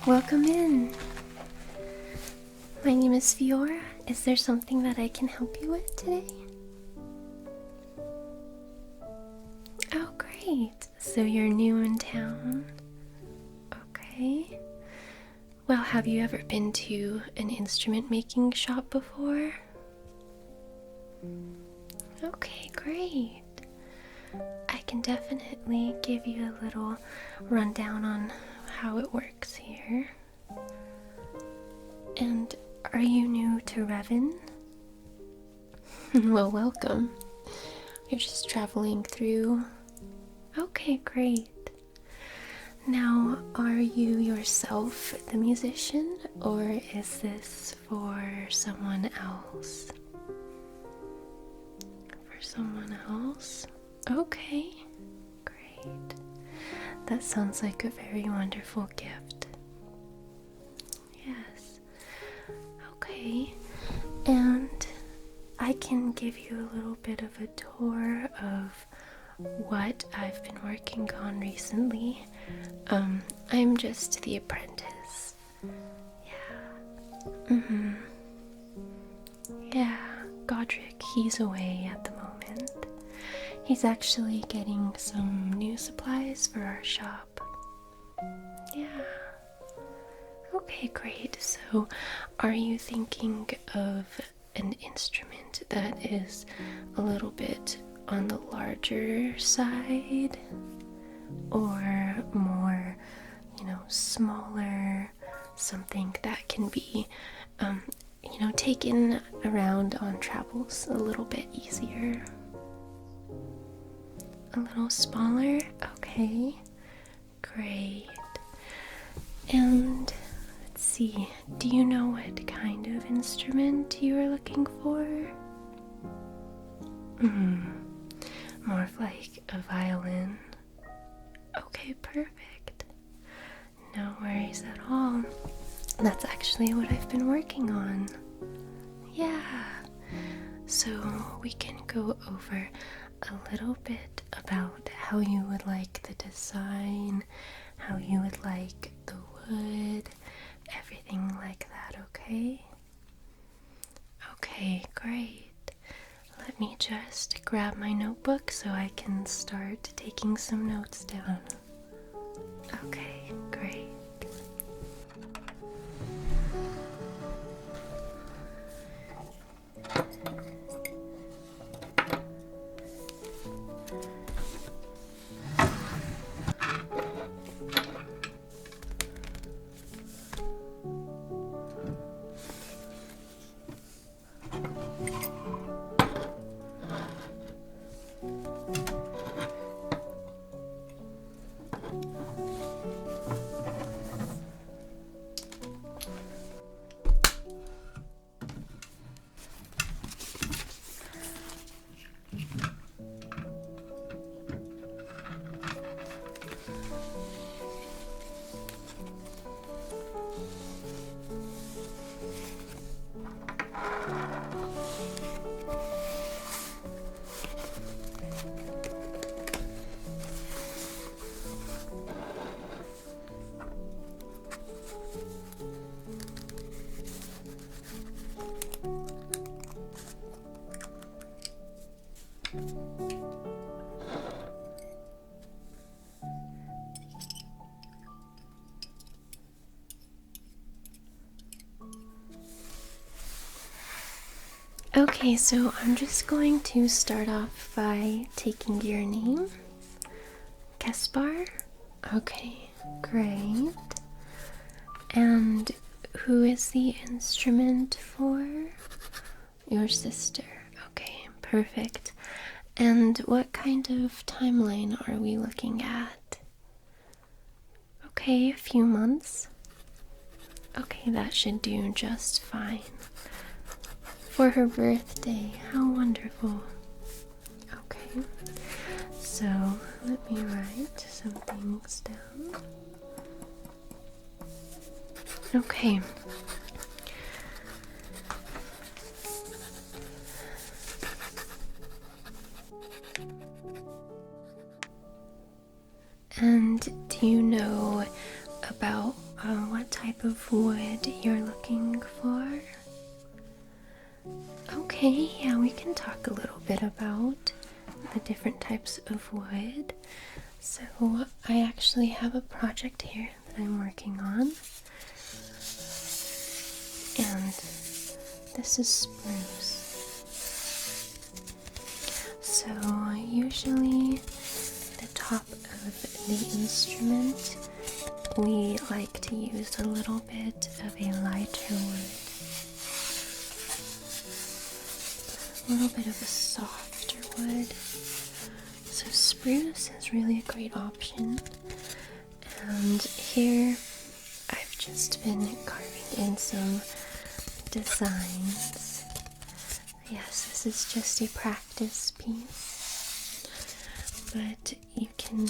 Welcome in. My name is Fiora. Is there something that I can help you with today? Oh, great. So you're new in town. Okay. Well, have you ever been to an instrument making shop before? Okay, great. I can definitely give you a little rundown on how it works here. And are you new to Reven? Well, welcome. You're just traveling through. Okay, great. Now, are you yourself the musician, or is this for someone else? For someone else? Okay, great. That sounds like a very wonderful gift. Yes. Okay, and I can give you a little bit of a tour of what I've been working on recently. I'm just the apprentice. Yeah. Yeah, Godric, he's away at the moment. He's actually getting some new supplies for our shop. Yeah. Okay, great. So, are you thinking of an instrument that is a little bit on the larger side? Or more, smaller, something that can be, taken around on travels a little bit easier? A little smaller? Okay, great. And let's see, do you know what kind of instrument you are looking for? More of like a violin. Okay, perfect. No worries at all. That's actually what I've been working on. Yeah. So we can go over a little bit about how you would like the design, how you would like the wood, everything like that, okay? Okay, great. Let me just grab my notebook so I can start taking some notes down. Okay, great. Okay, so I'm just going to start off by taking your name. Caspar? Okay, great. And who is the instrument for? Your sister. Okay, perfect. And what kind of timeline are we looking at? Okay, a few months. Okay, that should do just fine. For her birthday, how wonderful. Okay, so let me write some things down. Okay. And do you know about what type of wood you're looking for? Okay, yeah, we can talk a little bit about the different types of wood. So I actually have a project here that I'm working on, and this is spruce. So usually the top of the instrument, we like to use a little bit of a lighter wood, a little bit of a softer wood. So spruce is really a great option. And here I've just been carving in some designs. Yes, this is just a practice piece, but you can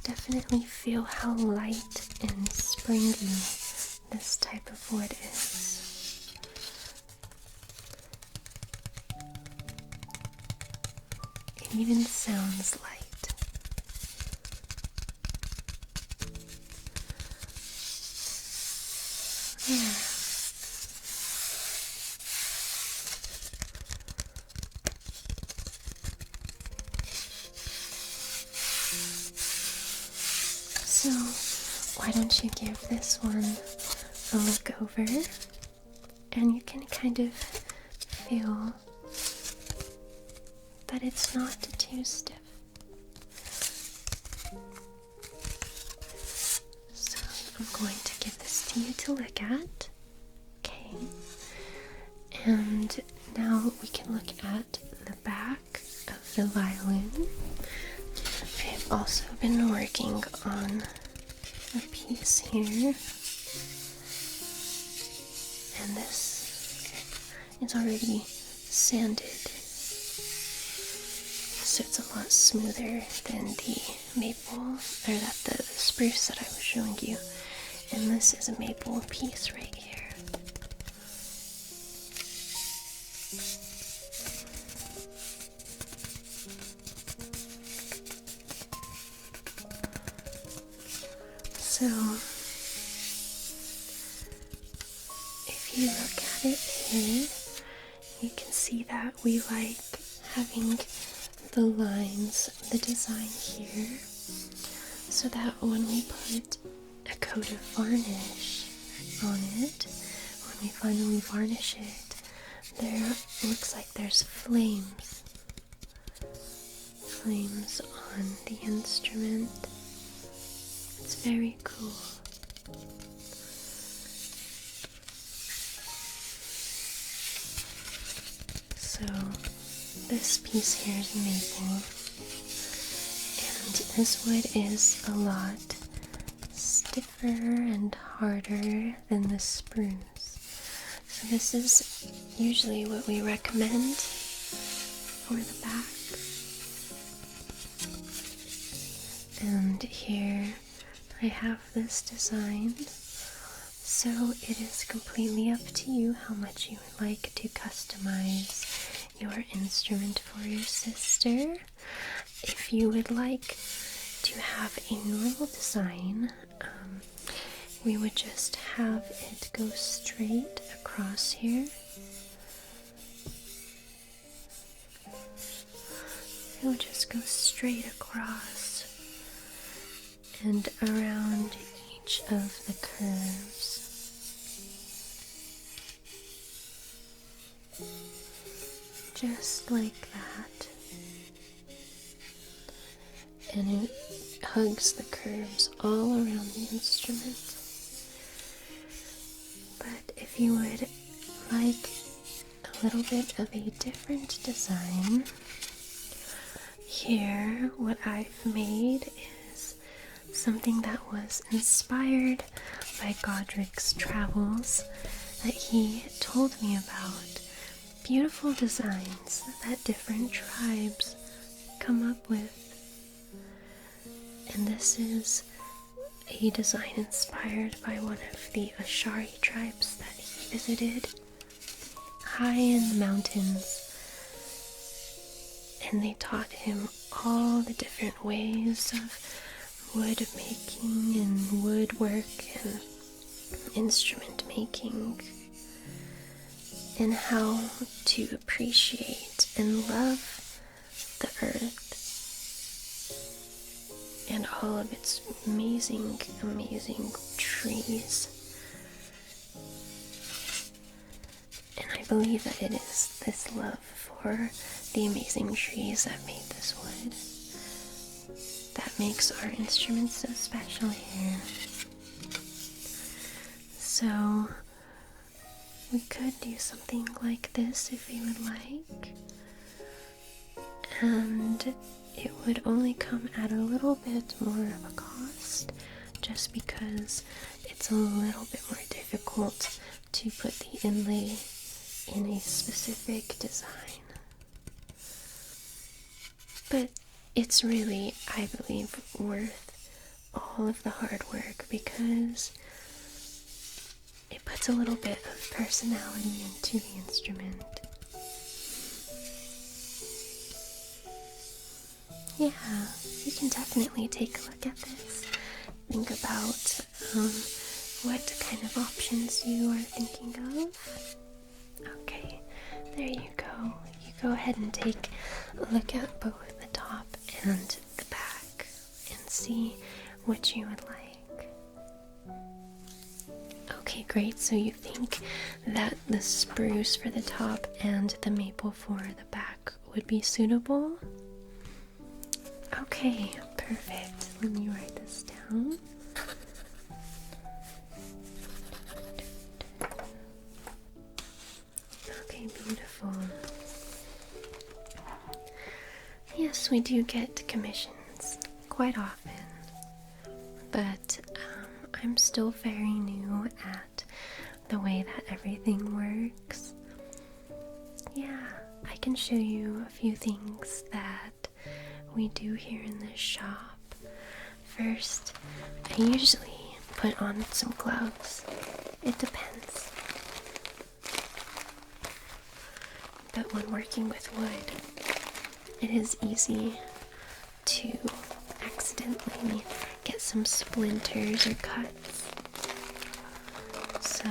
definitely feel how light and springy this type of wood is. It even sounds light. Yeah. So, why don't you give this one a look over, and you can kind of feel that it's not too stiff. So, I'm going to give this to you to look at. Okay. And now we can look at the back of the violin. I've also been working on a piece here, and this is already sanded, so it's a lot smoother than the maple, or the spruce that I was showing you. And this is a maple piece right here. So, if you look at it here, you can see that we like having the lines, the design here, so that when we put a coat of varnish on it, when we finally varnish it, there looks like there's flames on the instrument. It's very cool. So this piece here is maple, and this wood is a lot stiffer and harder than the spruce. So this is usually what we recommend for the back. And here I have this design, so it is completely up to you how much you would like to customize your instrument for your sister. If you would like to have a normal design, we would just have it go straight across here. It will just go straight across and around each of the curves. Just like that. And it hugs the curves all around the instrument. But if you would like a little bit of a different design, here what I've made is something that was inspired by Godric's travels that he told me about. Beautiful designs that different tribes come up with. And this is a design inspired by one of the Ashari tribes that he visited high in the mountains. And they taught him all the different ways of wood making and woodwork, and instrument making and how to appreciate and love the earth and all of its amazing, amazing trees. And I believe that it is this love for the amazing trees that made this wood that makes our instruments so special here. So we could do something like this if you would like, and it would only come at a little bit more of a cost just because it's a little bit more difficult to put the inlay in a specific design. But it's really, I believe, worth all of the hard work because it puts a little bit of personality into the instrument. Yeah, you can definitely take a look at this. Think about what kind of options you are thinking of. Okay, there you go. You go ahead and take a look at both the top and the back and see what you would like. Okay, great. So you think that the spruce for the top and the maple for the back would be suitable? Okay, perfect. Let me write this down. Okay, beautiful. Yes, we do get commissions quite often, but I'm still very new at the way that everything works. Yeah, I can show you a few things that we do here in this shop. First, I usually put on some gloves. It depends. But when working with wood, it is easy to accidentally get some splinters or cuts. So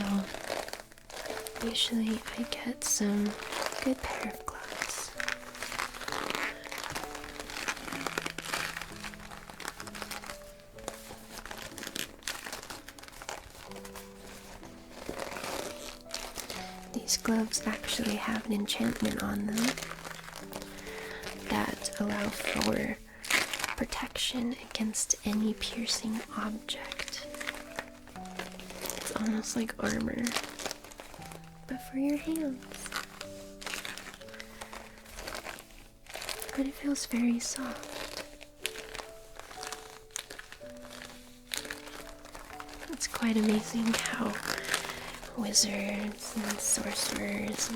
usually I get some good pair of gloves. These gloves actually have an enchantment on them that allow for protection against any piercing object. It's almost like armor, but for your hands. But it feels very soft. It's quite amazing how wizards and sorcerers,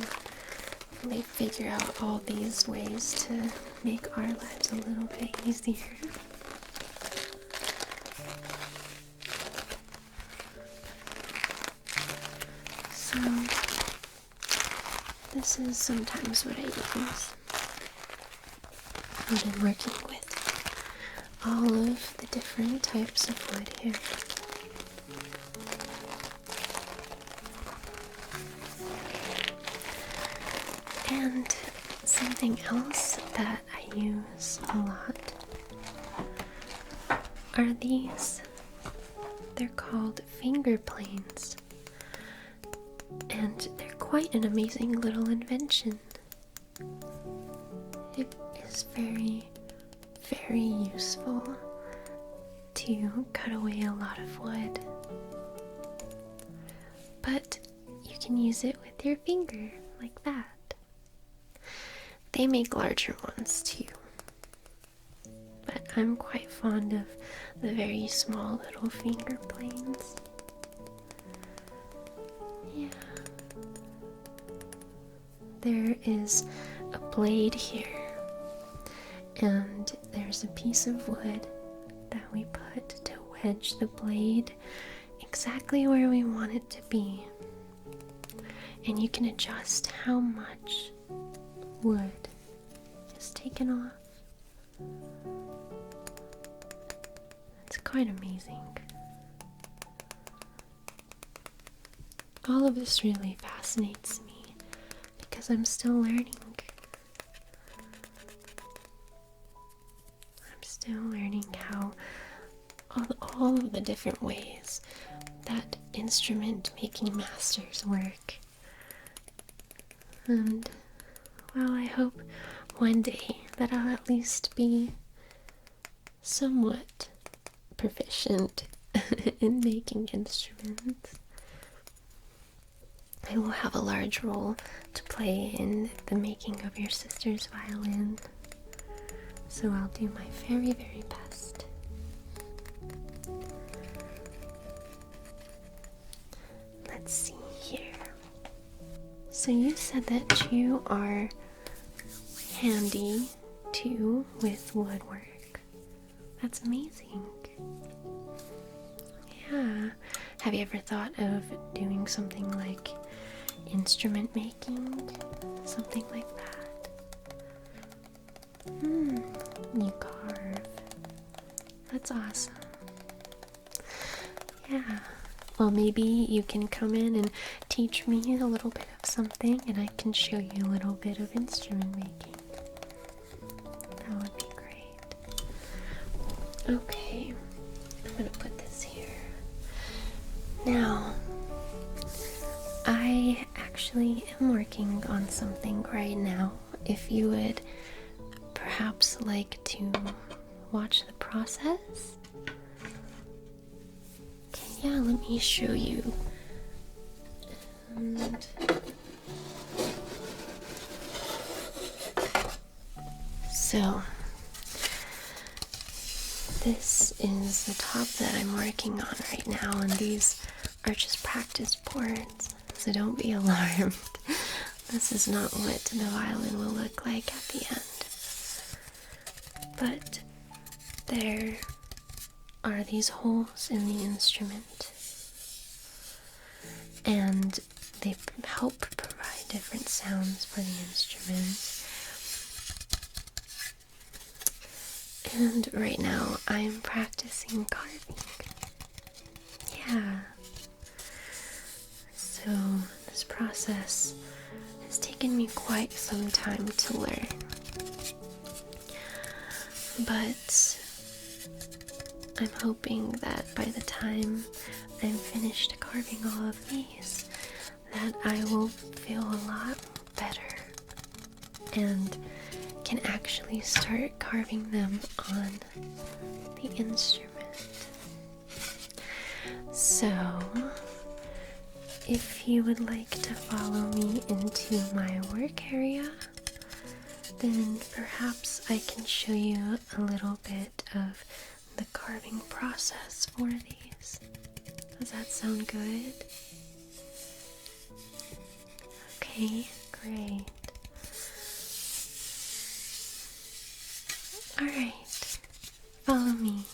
they figure out all these ways to make our lives a little bit easier. So, this is sometimes what I use when I'm working with all of the different types of wood here. And something else that I use a lot are these. They're called finger planes. And they're quite an amazing little invention. It is very, very useful to cut away a lot of wood. But you can use it with your finger, like that. They make larger ones too, but I'm quite fond of the very small little finger planes. Yeah. There is a blade here, and there's a piece of wood that we put to wedge the blade exactly where we want it to be. And you can adjust how much wood is taken off. It's quite amazing. all of this really fascinates me because I'm still learning. I'm still learning how all of the different ways that instrument making masters work. And, well, I hope one day that I'll at least be somewhat proficient in making instruments. I will have a large role to play in the making of your sister's violin, so I'll do my very, very best. Let's see here. So you said that you are handy too with woodwork. That's amazing. Yeah. Have you ever thought of doing something like instrument making? Something like that? You carve. That's awesome. Yeah. Well, maybe you can come in and teach me a little bit of something, and I can show you a little bit of instrument making. That would be great. Okay, I'm gonna put this here. Now, I actually am working on something right now. If you would perhaps like to watch the process. Okay, yeah, let me show you. And so, this is the top that I'm working on right now, and these are just practice boards, so don't be alarmed. This is not what the violin will look like at the end. But there are these holes in the instrument, and they help provide different sounds for the instrument. And right now I'm practicing carving. Yeah. So this process has taken me quite some time to learn. But I'm hoping that by the time I'm finished carving all of these, that I will feel a lot better and can actually start carving them on the instrument. So, if you would like to follow me into my work area, then perhaps I can show you a little bit of the carving process for these. Does that sound good? Okay, great. Alright, follow me.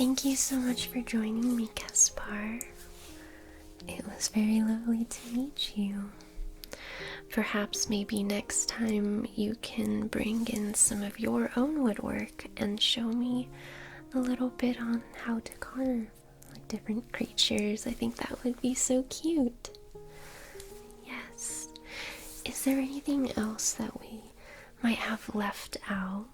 Thank you so much for joining me, Caspar. It was very lovely to meet you. Perhaps maybe next time you can bring in some of your own woodwork and show me a little bit on how to carve like different creatures. I think that would be so cute. Yes. Is there anything else that we might have left out?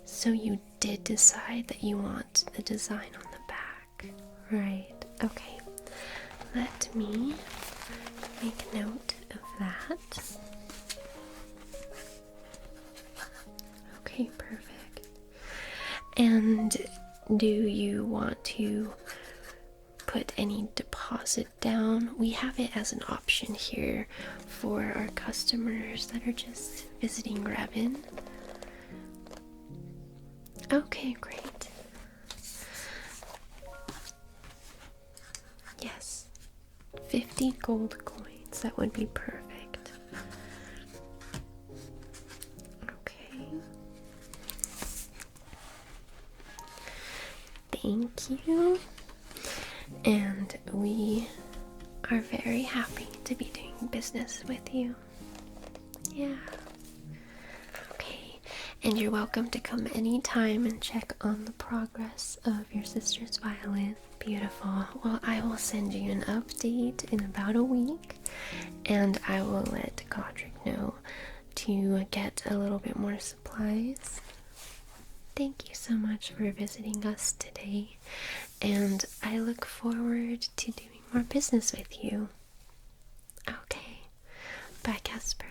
So you did decide that you want the design on the back, right? Okay. Let me make note of that. Okay, perfect. And do you want to put any deposit down? We have it as an option here for our customers that are just visiting Reven. Okay, great. Yes, 50 gold coins, that would be perfect. Okay. Thank you. And we are very happy to be doing business with you. Yeah. Okay. And you're welcome to come anytime and check on the progress of your sister's violin. Beautiful. Well, I will send you an update in about a week, and I will let Godric know to get a little bit more supplies. Thank you so much for visiting us today, and I look forward to doing more business with you. Okay. Bye, Casper.